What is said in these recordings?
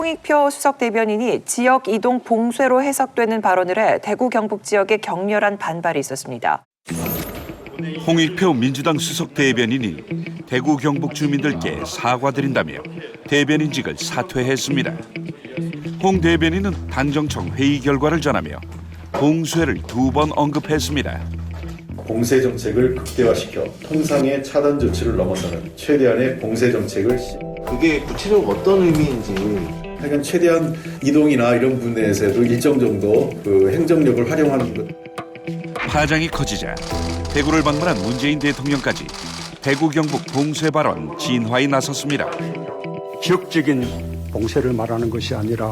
홍익표 수석 대변인이 지역 이동 봉쇄로 해석되는 발언을 해 대구 경북 지역에 격렬한 반발이 있었습니다. 홍익표 민주당 수석 대변인이 대구 경북 주민들께 사과드린다며 대변인직을 사퇴했습니다. 홍 대변인은 당정청 회의 결과를 전하며 봉쇄를 2번 언급했습니다. 봉쇄 정책을 극대화시켜 통상의 차단 조치를 넘어서는 최대한의 봉쇄 정책을 그게 구체적으로 어떤 의미인지 하여간 최대한 이동이나 이런 부분에서도 일정 정도 행정력을 활용하는 것. 파장이 커지자 대구를 방문한 문재인 대통령까지 대구 경북 봉쇄 발언 진화에 나섰습니다. 지역적인 봉쇄를 말하는 것이 아니라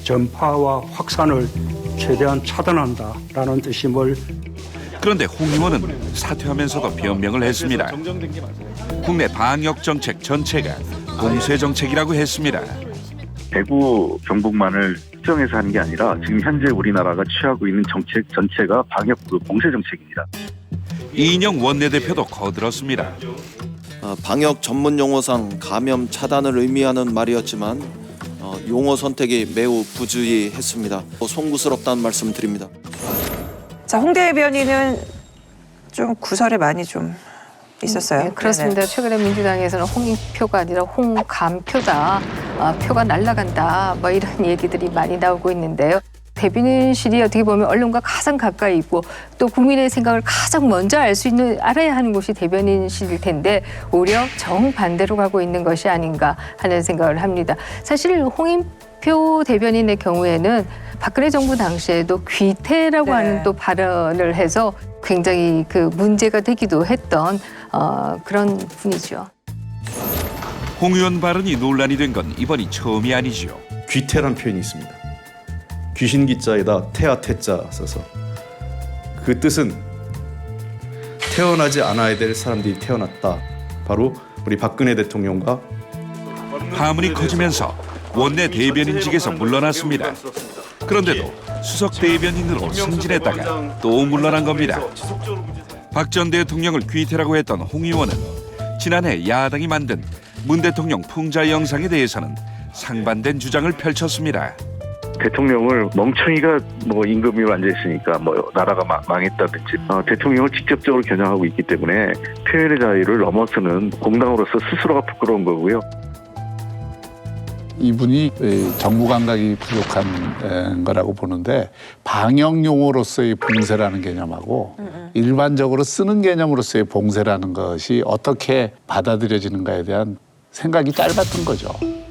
전파와 확산을 최대한 차단한다라는 뜻임을. 그런데 홍 의원은 사퇴하면서도 변명을 했습니다. 국내 방역 정책 전체가 봉쇄 정책이라고 했습니다. 대구, 경북만을 특정해서 하는 게 아니라 지금 현재 우리나라가 취하고 있는 정책 전체가 방역 봉쇄 정책입니다. 이인영 원내대표도 거들었습니다. 방역 전문 용어상 감염 차단을 의미하는 말이었지만 용어 선택이 매우 부주의했습니다. 송구스럽다는 말씀 드립니다. 자, 홍 대변인은 좀 구설에 많이 좀 있었어요. 네, 그렇습니다. 네네. 최근에 민주당에서는 홍익표가 아니라 홍감표다, 표가 날아간다, 뭐 이런 얘기들이 많이 나오고 있는데요. 대변인실이 어떻게 보면 언론과 가장 가까이 있고 또 국민의 생각을 가장 먼저 알아야 하는 곳이 대변인실일 텐데 오히려 정반대로 가고 있는 것이 아닌가 하는 생각을 합니다. 사실 홍익표 대변인의 경우에는 박근혜 정부 당시에도 귀태라고 하는 또 발언을 해서 굉장히 문제가 되기도 했던 그런 분이죠. 홍 의원 발언이 논란이 된 건 이번이 처음이 아니지요. 귀태란 표현이 있습니다. 귀신 기자에다 태아 태자 써서 그 뜻은 태어나지 않아야 될 사람들이 태어났다. 바로 우리 박근혜 대통령과 파문이 커지면서 원내 대변인직에서 물러났습니다. 그런데도 수석 대변인으로 승진했다가 또 물러난 겁니다. 박 전 대통령을 귀태라고 했던 홍 의원은 지난해 야당이 만든 문 대통령 풍자 영상에 대해서는 상반된 주장을 펼쳤습니다. 대통령을 멍청이가 임금 위에 앉아 있으니까 나라가 망했다든지 대통령을 직접적으로 겨냥하고 있기 때문에 표현의 자유를 넘어서는 공당으로서 스스로가 부끄러운 거고요. 이분이 정부 감각이 부족한 거라고 보는데 방역 용어로서의 봉쇄라는 개념하고 일반적으로 쓰는 개념으로서의 봉쇄라는 것이 어떻게 받아들여지는가에 대한 생각이 짧았던 거죠.